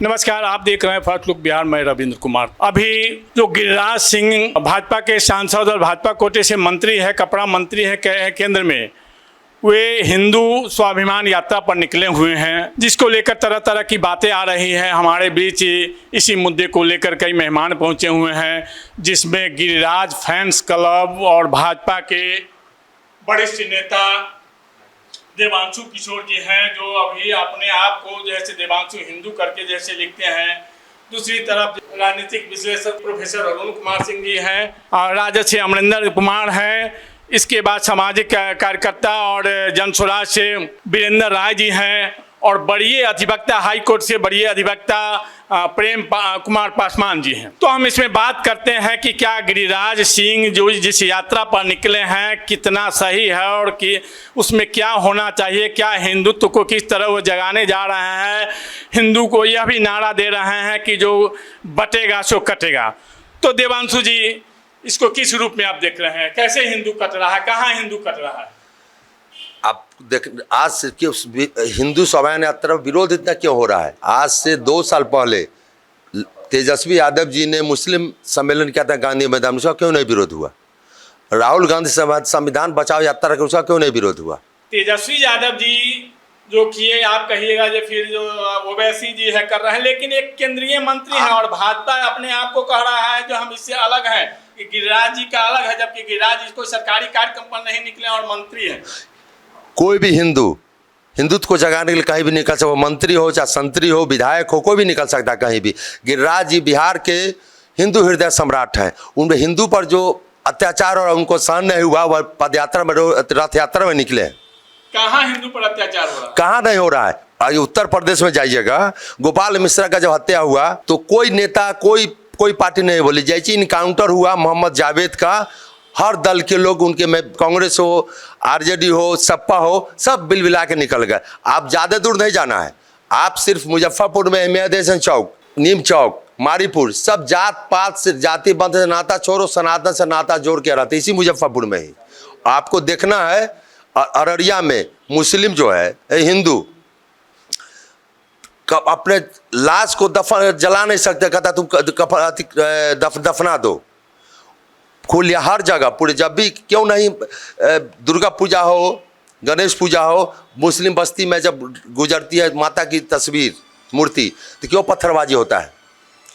नमस्कार, आप देख रहे हैं फर्स्ट लुक बिहार। मैं रविंद्र कुमार। अभी जो गिरिराज सिंह भाजपा के सांसद और भाजपा कोटे से मंत्री है, कपड़ा मंत्री है केंद्र में, वे हिंदू स्वाभिमान यात्रा पर निकले हुए हैं, जिसको लेकर तरह तरह की बातें आ रही हैं। हमारे बीच इसी मुद्दे को लेकर कई मेहमान पहुंचे हुए हैं, जिसमें गिरिराज फैंस क्लब और भाजपा के वरिष्ठ नेता देवांशु किशोर जी हैं, जो अभी अपने आप को जैसे देवांशु हिंदू करके जैसे लिखते हैं। दूसरी तरफ राजनीतिक विश्लेषक प्रोफेसर अरुण कुमार सिंह जी हैं और राजद से अमरिंदर कुमार हैं। इसके बाद सामाजिक कार्यकर्ता और जन स्वराज से वीरेंद्र राय जी हैं और बड़े अधिवक्ता, हाई कोर्ट से बड़े अधिवक्ता प्रेम कुमार पासवान जी हैं। तो हम इसमें बात करते हैं कि क्या गिरिराज सिंह जो जिस यात्रा पर निकले हैं कितना सही है और कि उसमें क्या होना चाहिए, क्या हिंदुत्व को किस तरह वो जगाने जा रहे हैं। हिंदू को यह भी नारा दे रहे हैं कि जो बटेगा सो कटेगा। तो देवांशु जी, इसको किस रूप में आप देख रहे हैं? कैसे हिंदू कट रहा है, कहाँ हिंदू कट रहा है? आप देख, आज से क्यों हिंदू स्वाभिमान यात्रा विरोध इतना क्यों हो रहा है? आज से 2 साल पहले तेजस्वी यादव जी ने मुस्लिम सम्मेलन किया था गांधी मैदान में, उसका क्यों नहीं विरोध हुआ? राहुल गांधी संविधान बचाओ यात्रा का उसका क्यों नहीं विरोध हुआ? तेजस्वी यादव जी जो किए, आप कहिएगा जो फिर जो ओवैसी जी है कर रहे हैं, लेकिन एक केंद्रीय मंत्री है और भाजपा अपने आप को कह रहा है जो हम इससे अलग हैं, कि गिरिराज जी का अलग है, जबकि गिरिराज जी कोई सरकारी कार्यक्रम पर नहीं निकले और मंत्री हैं। कोई भी हिंदुत्व को जगाने के लिए कहीं भी निकल सकता, वो मंत्री हो चाहे संतरी हो, विधायक हो, कोई भी निकल सकता है कहीं भी। गिरिराज जी बिहार के हिंदू हृदय सम्राट हैं। उन हिंदू पर जो अत्याचार और उनको सहन नहीं हुआ, वह पदयात्रा में, रथ यात्रा में निकले हैं। कहाँ हिंदू पर अत्याचार हो रहा है? कहाँ नहीं हो रहा है? आज उत्तर प्रदेश में जाइएगा, गोपाल मिश्रा का जब हत्या हुआ तो कोई नेता, कोई पार्टी नहीं बोली। जैसे इनकाउंटर हुआ मोहम्मद जावेद का, हर दल के लोग उनके में, कांग्रेस हो, आरजेडी हो, सपा हो, सब बिलबिला के निकल गए। आप ज़्यादा दूर नहीं जाना है, आप सिर्फ मुजफ्फरपुर में अहमद हसन चौक, नीम चौक, मारीपुर, सब जात पात से, जाति बंध से नाता छोड़ो, सनातन से नाता जोड़ के रहते इसी मुजफ्फरपुर में ही। आपको देखना है अररिया में मुस्लिम जो है हिंदू अपने लाश को जला नहीं सकते, कहता तुम दफना दो। खुल हर जगह पूरे, जब भी क्यों नहीं दुर्गा पूजा हो, गणेश पूजा हो, मुस्लिम बस्ती में जब गुजरती है माता की तस्वीर, मूर्ति, तो क्यों पत्थरबाजी होता है?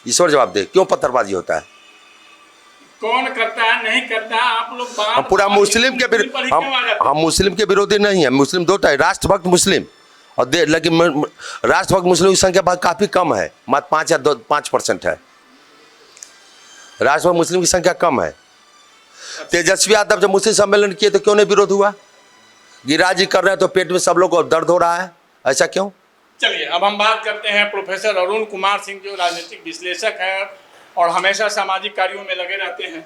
ईश्वर जवाब दे, क्यों पत्थरबाजी होता है? कौन करता है, नहीं करता? आप लोग हम पूरा मुस्लिम के हम मुस्लिम के विरोधी नहीं है। मुस्लिम दो टाइप, राष्ट्रभक्त मुस्लिम और लेकिन राष्ट्रभक्त मुस्लिम की संख्या काफ़ी कम है, मात्र 5 या 5% है। राष्ट्रभक्त मुस्लिम की संख्या कम है। तेजस्वी यादव जब मुस्लिम सम्मेलन किए तो क्यों नहीं विरोध हुआ? गिरिराज जी कर रहे हैं तो पेट में सब लोग को दर्द हो रहा है, ऐसा क्यों? चलिए, अब हम बात करते हैं प्रोफेसर अरुण कुमार सिंह, जो राजनीतिक विश्लेषक हैं और हमेशा सामाजिक कार्यों में लगे रहते हैं।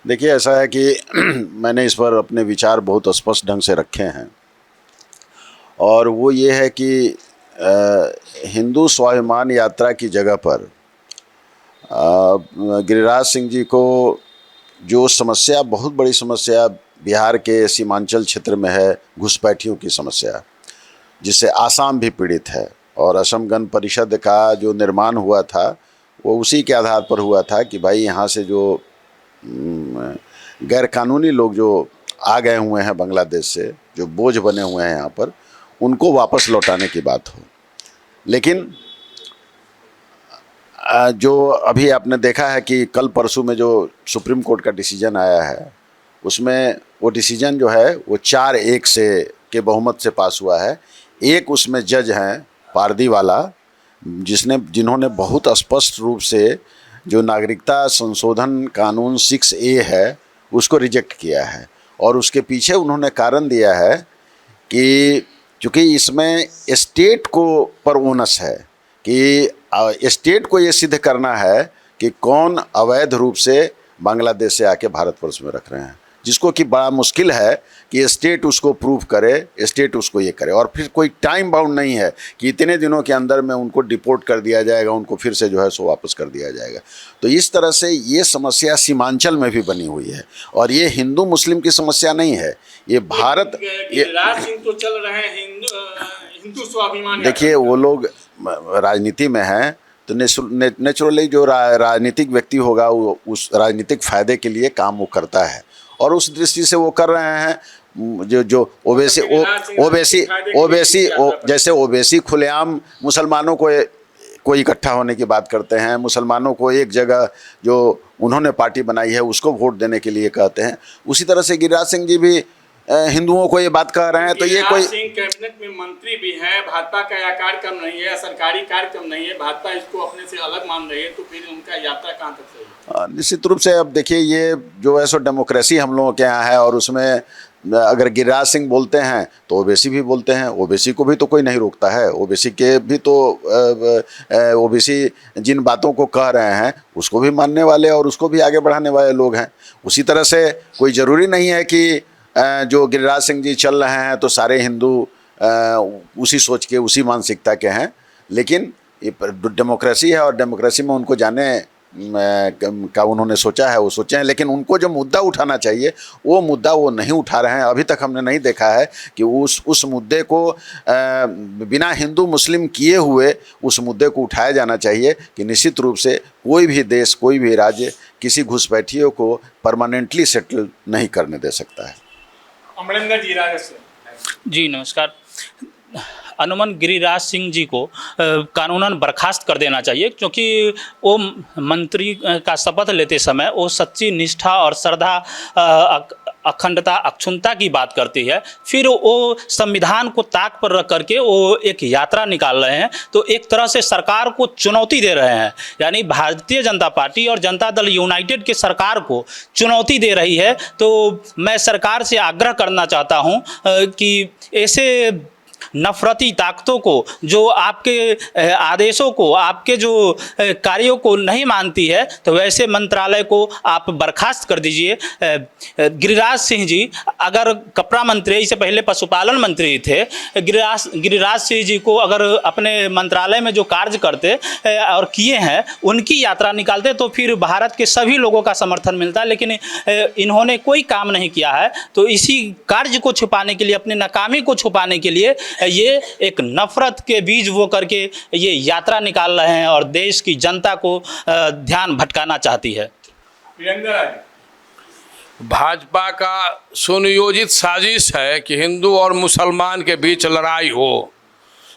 देखिए, ऐसा है कि मैंने इस पर अपने विचार बहुत स्पष्ट ढंग से रखे हैं, और वो ये है कि हिंदू स्वाभिमान यात्रा की जगह पर गिरिराज सिंह जी को जो समस्या, बहुत बड़ी समस्या बिहार के सीमांचल क्षेत्र में है, घुसपैठियों की समस्या, जिससे आसाम भी पीड़ित है। और असम गण परिषद का जो निर्माण हुआ था वो उसी के आधार पर हुआ था कि भाई यहाँ से जो गैरकानूनी लोग जो आ गए हुए हैं बांग्लादेश से, जो बोझ बने हुए हैं यहाँ पर, उनको वापस लौटाने की बात हो। लेकिन जो अभी आपने देखा है कि कल परसों में जो सुप्रीम कोर्ट का डिसीजन आया है, उसमें वो डिसीजन जो है वो 4-1 से के बहुमत से पास हुआ है। एक उसमें जज हैं पारदीवाला, जिन्होंने बहुत स्पष्ट रूप से जो नागरिकता संशोधन कानून 6A है उसको रिजेक्ट किया है, और उसके पीछे उन्होंने कारण दिया है कि चूँकि इसमें स्टेट को पर ओनस है, कि स्टेट को ये सिद्ध करना है कि कौन अवैध रूप से बांग्लादेश से आके भारतवर्ष में रख रहे हैं, जिसको कि बड़ा मुश्किल है कि स्टेट उसको प्रूव करे, स्टेट उसको ये करे। और फिर कोई टाइम बाउंड नहीं है कि इतने दिनों के अंदर में उनको डिपोर्ट कर दिया जाएगा, उनको फिर से जो है सो वापस कर दिया जाएगा। तो इस तरह से ये समस्या सीमांचल में भी बनी हुई है, और ये हिंदू मुस्लिम की समस्या नहीं है, ये भारत, गिरिराज सिंह तो चल रहे हैं हिंदू स्वाभिमान। देखिए, वो लोग राजनीति में हैं तो नेचुरली जो राजनीतिक व्यक्ति होगा वो उस राजनीतिक फ़ायदे के लिए काम वो करता है, और उस दृष्टि से वो कर रहे हैं। जो जैसे ओबीसी खुलेआम मुसलमानों को इकट्ठा होने की बात करते हैं, मुसलमानों को एक जगह जो उन्होंने पार्टी बनाई है उसको वोट देने के लिए कहते हैं, उसी तरह से गिरिराज सिंह जी भी हिंदुओं को ये बात कह रहे हैं। तो ये कोई सिंह कैबिनेट में मंत्री भी हैं, भाजपा का यह कार्यक्रम नहीं है, सरकारी कार्यक्रम नहीं है, भाजपा इसको अपने से अलग मान रही है, तो फिर उनका यात्रा कहाँ तक सही है? निश्चित रूप से अब देखिए ये जो है सो डेमोक्रेसी हम लोगों के यहाँ है, और उसमें अगर गिरिराज सिंह बोलते हैं तो ओबीसी भी बोलते हैं, ओबीसी को भी तो कोई नहीं रोकता है, ओबीसी के भी तो ओबीसी जिन बातों को कह रहे हैं उसको भी मानने वाले और उसको भी आगे बढ़ाने वाले लोग हैं। उसी तरह से कोई ज़रूरी नहीं है कि जो गिरिराज सिंह जी चल रहे हैं तो सारे हिंदू उसी सोच के उसी मानसिकता के हैं, लेकिन ये डेमोक्रेसी है और डेमोक्रेसी में उनको जाने का उन्होंने सोचा है वो सोचे हैं, लेकिन उनको जो मुद्दा उठाना चाहिए वो मुद्दा वो नहीं उठा रहे हैं। अभी तक हमने नहीं देखा है कि उस मुद्दे को बिना हिंदू मुस्लिम किए हुए उस मुद्दे को उठाया जाना चाहिए कि निश्चित रूप से कोई भी देश कोई भी राज्य किसी घुसपैठियों को परमानेंटली सेटल नहीं करने दे सकता है। अमरिंदर जी राजस्थान। जी नमस्कार। अनुमन गिरिराज सिंह जी को कानूनन बर्खास्त कर देना चाहिए, क्योंकि वो मंत्री का शपथ लेते समय वो सच्ची निष्ठा और श्रद्धा, अखंडता, अक्षुण्णता की बात करती है, फिर वो संविधान को ताक पर रख करके वो एक यात्रा निकाल रहे हैं, तो एक तरह से सरकार को चुनौती दे रहे हैं। यानी भारतीय जनता पार्टी और जनता दल यूनाइटेड के सरकार को चुनौती दे रही है। तो मैं सरकार से आग्रह करना चाहता हूँ कि ऐसे नफरती ताकतों को, जो आपके आदेशों को, आपके जो कार्यों को नहीं मानती है, तो वैसे मंत्रालय को आप बर्खास्त कर दीजिए। गिरिराज सिंह जी अगर कपड़ा मंत्री, इससे पहले पशुपालन मंत्री थे, गिरिराज सिंह जी को अगर अपने मंत्रालय में जो कार्य करते और किए हैं उनकी यात्रा निकालते तो फिर भारत के सभी लोगों का समर्थन मिलता, लेकिन इन्होंने कोई काम नहीं किया है। तो इसी कार्य को छुपाने के लिए, अपनी नाकामी को छुपाने के लिए ये एक नफरत के बीज वो करके ये यात्रा निकाल रहे हैं और देश की जनता को ध्यान भटकाना चाहती है। भाजपा का सुनियोजित साजिश है कि हिंदू और मुसलमान के बीच लड़ाई हो।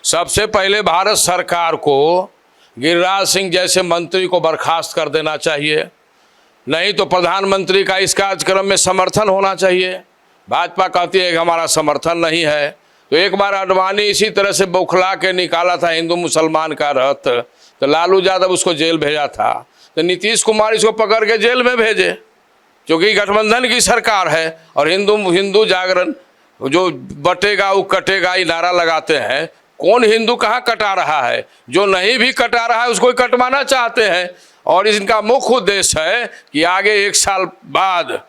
सबसे पहले भारत सरकार को गिरिराज सिंह जैसे मंत्री को बर्खास्त कर देना चाहिए, नहीं तो प्रधानमंत्री का इस कार्यक्रम में समर्थन होना चाहिए। भाजपा कहती है कि हमारा समर्थन नहीं है। तो एक बार अडवाणी इसी तरह से बौखला के निकाला था हिंदू मुसलमान का रथ, तो लालू यादव उसको जेल भेजा था, तो नीतीश कुमार इसको पकड़ के जेल में भेजे, क्योंकि गठबंधन की सरकार है और हिंदू जागरण जो बटेगा वो कटेगा ये नारा लगाते हैं। कौन हिंदू कहाँ कटा रहा है? जो नहीं भी कटा रहा है उसको कटवाना चाहते हैं। और इनका मुख्य उद्देश्य है कि आगे 1 साल बाद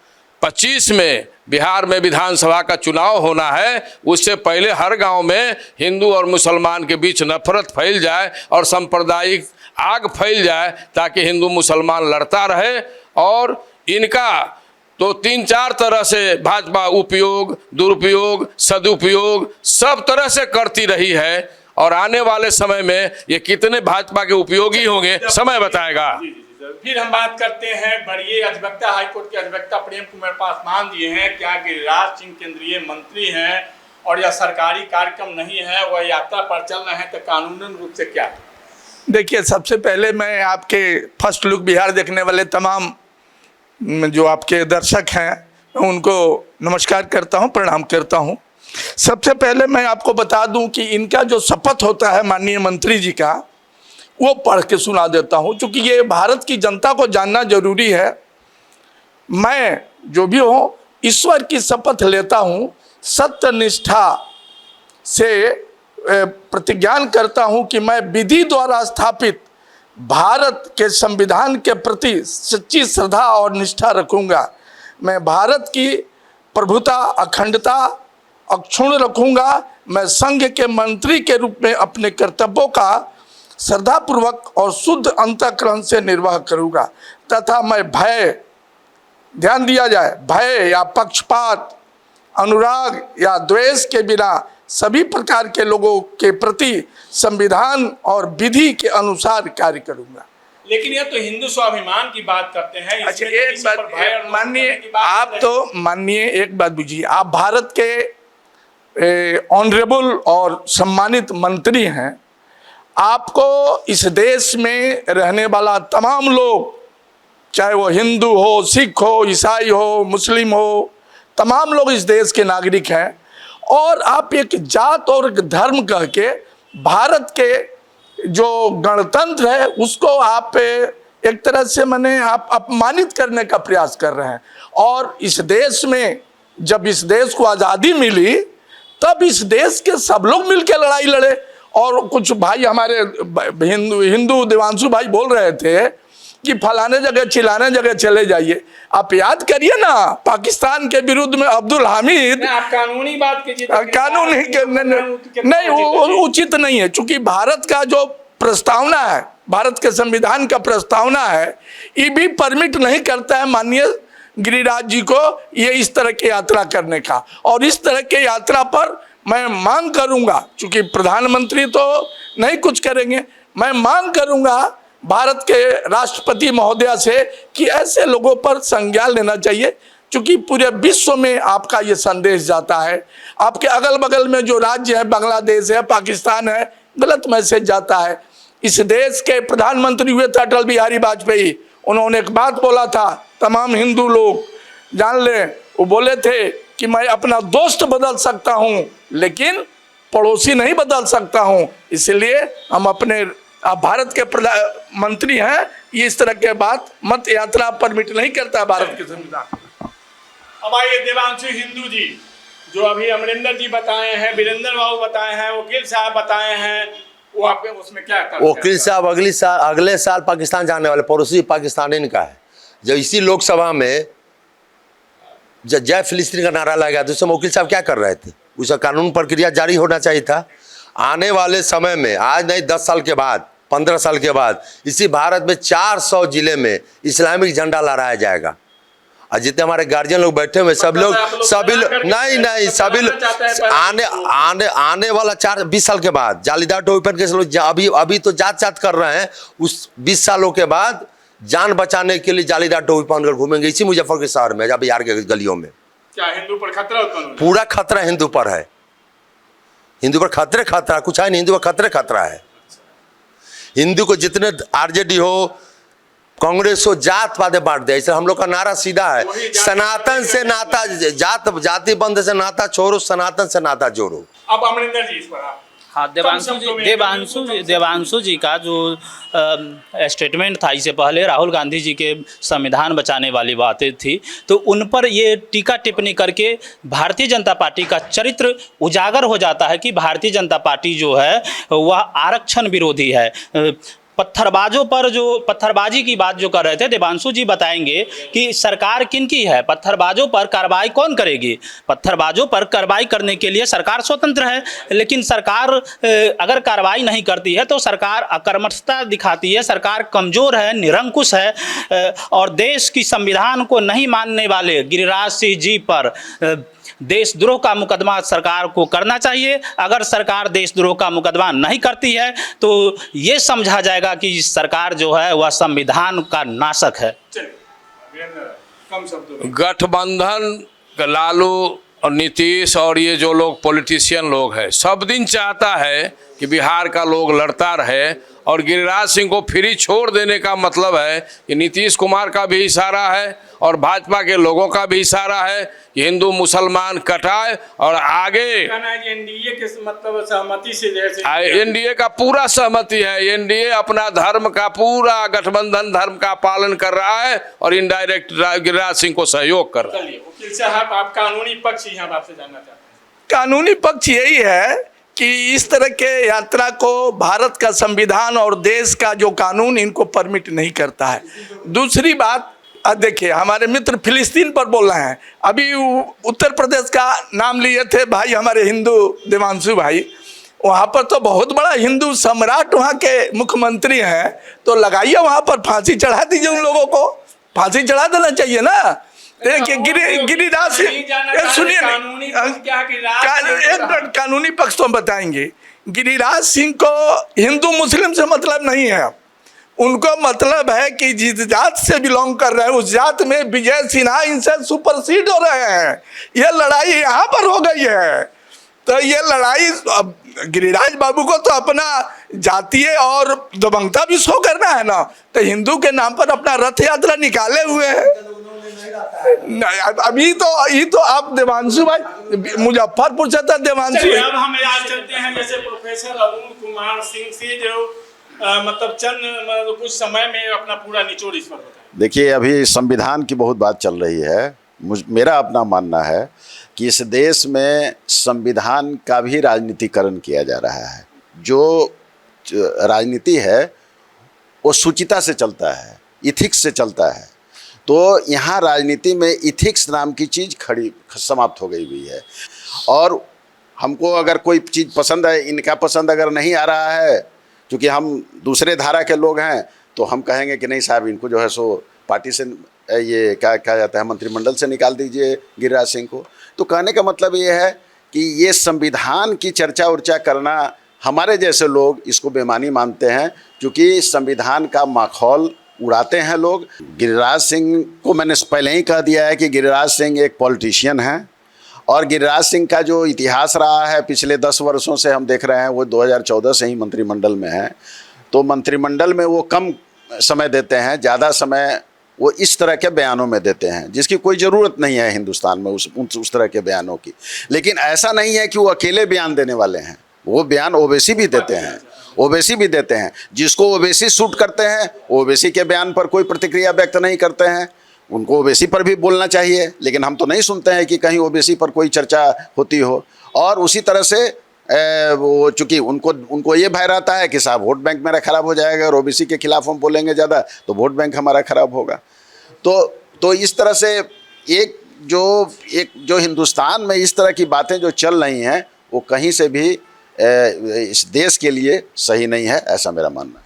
25 में बिहार में विधानसभा का चुनाव होना है, उससे पहले हर गांव में हिंदू और मुसलमान के बीच नफरत फैल जाए और सांप्रदायिक आग फैल जाए, ताकि हिंदू मुसलमान लड़ता रहे। और इनका तो 3-4 तरह से भाजपा उपयोग, दुरुपयोग, सदुपयोग सब तरह से करती रही है, और आने वाले समय में ये कितने भाजपा के उपयोगी होंगे समय बताएगा। फिर हम बात करते हैं बड़े अधिवक्ता, हाईकोर्ट के अधिवक्ता प्रेम कुमार पासवान जी हैं। क्या गिरिराज सिंह केंद्रीय मंत्री हैं और यह सरकारी कार्यक्रम नहीं है, वह यात्रा पर चल रहे हैं, तो कानूनन रूप से क्या? देखिए, सबसे पहले मैं आपके फर्स्ट लुक बिहार देखने वाले तमाम जो आपके दर्शक हैं उनको नमस्कार करता हूं, प्रणाम करता हूं। सबसे पहले मैं आपको बता दूं कि इनका जो शपथ होता है माननीय मंत्री जी का, वो पढ़ के सुना देता हूं, क्योंकि ये भारत की जनता को जानना जरूरी है। मैं जो भी हूँ ईश्वर की शपथ लेता हूं, सत्य निष्ठा से प्रतिज्ञान करता हूं कि मैं विधि द्वारा स्थापित भारत के संविधान के प्रति सच्ची श्रद्धा और निष्ठा रखूंगा। मैं भारत की प्रभुता, अखंडता अक्षुण्ण रखूंगा। मैं संघ के मंत्री के रूप में अपने कर्तव्यों का श्रद्धापूर्वक और शुद्ध अंतःकरण से निर्वाह करूंगा, तथा मैं भय, ध्यान दिया जाए, भय या पक्षपात, अनुराग या द्वेष के बिना सभी प्रकार के लोगों के प्रति संविधान और विधि के अनुसार कार्य करूंगा। लेकिन ये तो हिंदू स्वाभिमान की बात करते हैं। अच्छा, इसमें एक किसी पर भय और बात मानिए, नफरत की बात आप नहीं तो मानिए, एक बात बुझिए, आप भारत के ऑनरेबल और सम्मानित मंत्री हैं। आपको इस देश में रहने वाला तमाम लोग, चाहे वो हिंदू हो, सिख हो, ईसाई हो, मुस्लिम हो, तमाम लोग इस देश के नागरिक हैं, और आप एक जात और एक धर्म कह के भारत के जो गणतंत्र है उसको आप एक तरह से माने आप अपमानित करने का प्रयास कर रहे हैं। और इस देश में जब इस देश को आज़ादी मिली तब इस देश के सब लोग मिलकर लड़ाई लड़े। और कुछ भाई हमारे हिंदू देवांशु भाई बोल रहे थे कि फलाने जगह चिल्लाने जगह चले जाइए। आप याद करिए ना, पाकिस्तान के विरुद्ध में अब्दुल हामिद, आप कानूनी बात कीजिए, कानून नहीं, वो उचित नहीं है। चूंकि भारत का जो प्रस्तावना है, भारत के संविधान का प्रस्तावना है, ये भी परमिट नहीं करता है माननीय गिरिराज जी को ये इस तरह की यात्रा करने का। और इस तरह के यात्रा पर मैं मांग करूंगा, चूंकि प्रधानमंत्री तो नहीं कुछ करेंगे, मैं मांग करूंगा भारत के राष्ट्रपति महोदया से कि ऐसे लोगों पर संज्ञान लेना चाहिए। चूंकि पूरे विश्व में आपका ये संदेश जाता है, आपके अगल बगल में जो राज्य है, बांग्लादेश है, पाकिस्तान है, गलत मैसेज जाता है। इस देश के प्रधानमंत्री हुए थे अटल बिहारी वाजपेयी, उन्होंने एक बात बोला था, तमाम हिंदू लोग जान लें, वो बोले थे कि मैं अपना दोस्त बदल सकता हूँ लेकिन पड़ोसी नहीं बदल सकता हूँ। इसलिए हम अपने, आप भारत के प्रधानमंत्री हैं, ये इस तरह के बात मत यात्रा परमिट नहीं करता भारत के संविधान। अब आइए देवांशु हिंदू जी, जो अभी अमरिंदर जी बताए हैं, वीरेंद्र बाबू बताए हैं, वकील साहब बताए हैं, वो आप उसमें क्या कर वकील साहब अगले साल पाकिस्तान जाने वाले, पड़ोसी पाकिस्तान इनका है। जब इसी लोकसभा में जब जय फिलिस्तीन का नारा लगाया तो उसमें वकील साहब क्या कर रहे थे? उसका कानून प्रक्रिया जारी होना चाहिए था। आने वाले समय में, आज नहीं 10 साल के बाद, 15 साल के बाद, इसी भारत में 400 जिले में इस्लामिक झंडा लहराया जाएगा। और जितने हमारे गार्जियन लोग बैठे हुए सभी लोग नहीं सभी आने वाला 20 साल के बाद जालीदार टोपी पहन के लोग अभी तो जात कर रहे हैं, उस 20 सालों के बाद जान बचाने के लिए जालीदार टोपी पहनकर घूमेंगे इसी मुजफ्फरपुर शहर में, जब बिहार के गलियों में। क्या हिंदू पर खतरा उत्पन्न हो? पूरा खतरा हिंदू पर है, हिंदू पर खतरा कुछ है नहीं, हिंदू पर खतरा है। हिंदू को जितने आरजेडी हो, कांग्रेस हो, जातवाद बांट दिया। इसलिए हम लोग का नारा सीधा है, सनातन से नाता, जाति बंद से नाता छोड़ो, सनातन से नाता जोड़ो। अब अमरिंदर जी इस पर आप। हाँ, देवांशु जी का जो स्टेटमेंट था इससे पहले राहुल गांधी जी के संविधान बचाने वाली बातें थी, तो उन पर ये टीका टिप्पणी करके भारतीय जनता पार्टी का चरित्र उजागर हो जाता है कि भारतीय जनता पार्टी जो है वह आरक्षण विरोधी है। पत्थरबाजों पर जो पत्थरबाजी की बात जो कर रहे थे देवांशु जी, बताएंगे कि सरकार किनकी है, पत्थरबाजों पर कार्रवाई कौन करेगी? पत्थरबाजों पर कार्रवाई करने के लिए सरकार स्वतंत्र है, लेकिन सरकार अगर कार्रवाई नहीं करती है तो सरकार अकर्मठता दिखाती है, सरकार कमज़ोर है, निरंकुश है। और देश की संविधान को नहीं मानने वाले गिरिराज सिंह जी पर देशद्रोह का मुकदमा सरकार को करना चाहिए। अगर सरकार देशद्रोह का मुकदमा नहीं करती है तो ये समझा जाएगा कि सरकार जो है वह संविधान का नाशक है। गठबंधन लालू और नीतीश और ये जो लोग पॉलिटिशियन लोग हैं, सब दिन चाहता है कि बिहार का लोग लड़ता रहे, और गिरिराज सिंह को फ्री छोड़ देने का मतलब है कि नीतीश कुमार का भी इशारा है और भाजपा के लोगों का भी इशारा है कि हिंदू मुसलमान कटाए और आगे एनडीए के मतलब सहमति से, जैसे एनडीए का पूरा सहमति है, एनडीए अपना धर्म का पूरा गठबंधन धर्म का पालन कर रहा है और इनडायरेक्ट गिरिराज सिंह को सहयोग कर रहा है। वकील साहब, आप कानूनी पक्ष यहाँ आपसे जानना चाहते हैं। कानूनी पक्ष यही है कि इस तरह के यात्रा को भारत का संविधान और देश का जो कानून इनको परमिट नहीं करता है। दूसरी बात, देखिए हमारे मित्र फिलिस्तीन पर बोल रहे हैं, अभी उत्तर प्रदेश का नाम लिए थे भाई हमारे हिंदू देवांशु भाई, वहाँ पर तो बहुत बड़ा हिंदू सम्राट वहाँ के मुख्यमंत्री हैं, तो लगाइए वहाँ पर फांसी चढ़ा दीजिए, उन लोगों को फांसी चढ़ा देना चाहिए ना। देखिए गिरिराज सिंह, सुनिए एक मिनट, कानूनी पक्ष तो हम बताएंगे। गिरिराज सिंह को हिंदू मुस्लिम से मतलब नहीं है, उनको मतलब है कि जिस जात से बिलोंग कर रहे हैं उस जात में विजय सिन्हा इनसे सुपरसीड हो रहे हैं। ये लड़ाई यहाँ पर हो गई है। तो ये लड़ाई, अब गिरिराज बाबू को तो अपना जातीय और दबंगता भी शो करना है ना, तो हिंदू के नाम पर अपना रथ यात्रा निकाले हुए हैं। अभी तो आप देवांशु भाई मुजफ्फरपुर से था, देवांशु। अब हम आज चलते हैं जैसे प्रोफेसर अरुण कुमार सिंह से जो मतलब कुछ समय में अपना पूरा निचोड़ इस पर बताएं। देखिए, अभी संविधान की बहुत बात चल रही है। मेरा अपना मानना है कि इस देश में संविधान का भी राजनीतिकरण किया जा रहा है। जो राजनीति है वो शुचिता से चलता है, इथिक्स से चलता है। तो यहाँ राजनीति में इथिक्स नाम की चीज़ समाप्त हो गई हुई है। और हमको अगर कोई चीज़ पसंद है, इनका पसंद अगर नहीं आ रहा है, क्योंकि हम दूसरे धारा के लोग हैं, तो हम कहेंगे कि नहीं साहब, इनको जो है सो पार्टी से ये क्या कहा जाता है, मंत्रिमंडल से निकाल दीजिए गिरिराज सिंह को। तो कहने का मतलब ये है कि ये संविधान की चर्चा उर्चा करना, हमारे जैसे लोग इसको बेईमानी मानते हैं, क्योंकि संविधान का माखौल उड़ाते हैं लोग। गिरिराज सिंह को मैंने पहले ही कह दिया है कि गिरिराज सिंह एक पॉलिटिशियन हैं, और गिरिराज सिंह का जो इतिहास रहा है पिछले 10 वर्षों से हम देख रहे हैं, वो 2014 से ही मंत्रिमंडल में है। तो मंत्रिमंडल में वो कम समय देते हैं, ज़्यादा समय वो इस तरह के बयानों में देते हैं, जिसकी कोई ज़रूरत नहीं है हिंदुस्तान में उस तरह के बयानों की। लेकिन ऐसा नहीं है कि वो अकेले बयान देने वाले हैं, वो बयान ओवैसी भी देते हैं, ओवैसी भी देते हैं। जिसको ओवैसी सूट करते हैं, ओवैसी के बयान पर कोई प्रतिक्रिया व्यक्त नहीं करते हैं, उनको ओवैसी पर भी बोलना चाहिए। लेकिन हम तो नहीं सुनते हैं कि कहीं ओवैसी पर कोई चर्चा होती हो। और उसी तरह से वो चूँकि उनको ये भय रहता है कि साहब वोट बैंक मेरा ख़राब हो जाएगा, और ओबीसी के खिलाफ हम बोलेंगे ज़्यादा तो वोट बैंक हमारा ख़राब होगा। तो इस तरह से एक जो हिंदुस्तान में इस तरह की बातें जो चल रही हैं, वो कहीं से भी इस देश के लिए सही नहीं है, ऐसा मेरा मानना है।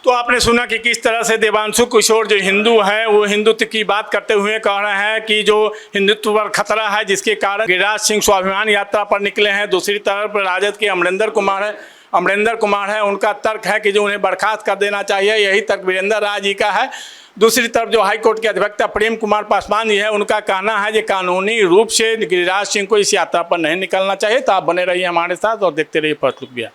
तो आपने सुना कि किस तरह से देवांशु किशोर जो हिंदू हैं वो हिंदुत्व की बात करते हुए कह रहे हैं कि जो हिंदुत्व पर खतरा है, जिसके कारण गिरिराज सिंह स्वाभिमान यात्रा पर निकले हैं। दूसरी तरफ राजद के अमरेंद्र कुमार है, उनका तर्क है कि जो उन्हें बर्खास्त कर देना चाहिए, यही तर्क वीरेंद्र राज जी का है। दूसरी तरफ जो हाईकोर्ट के अधिवक्ता प्रेम कुमार पासवान जी है, उनका कहना है कि कानूनी रूप से गिरिराज सिंह को इस यात्रा पर नहीं निकलना चाहिए। तो आप बने रहिए हमारे साथ और देखते रहिए फर्स्ट लुक बिहार।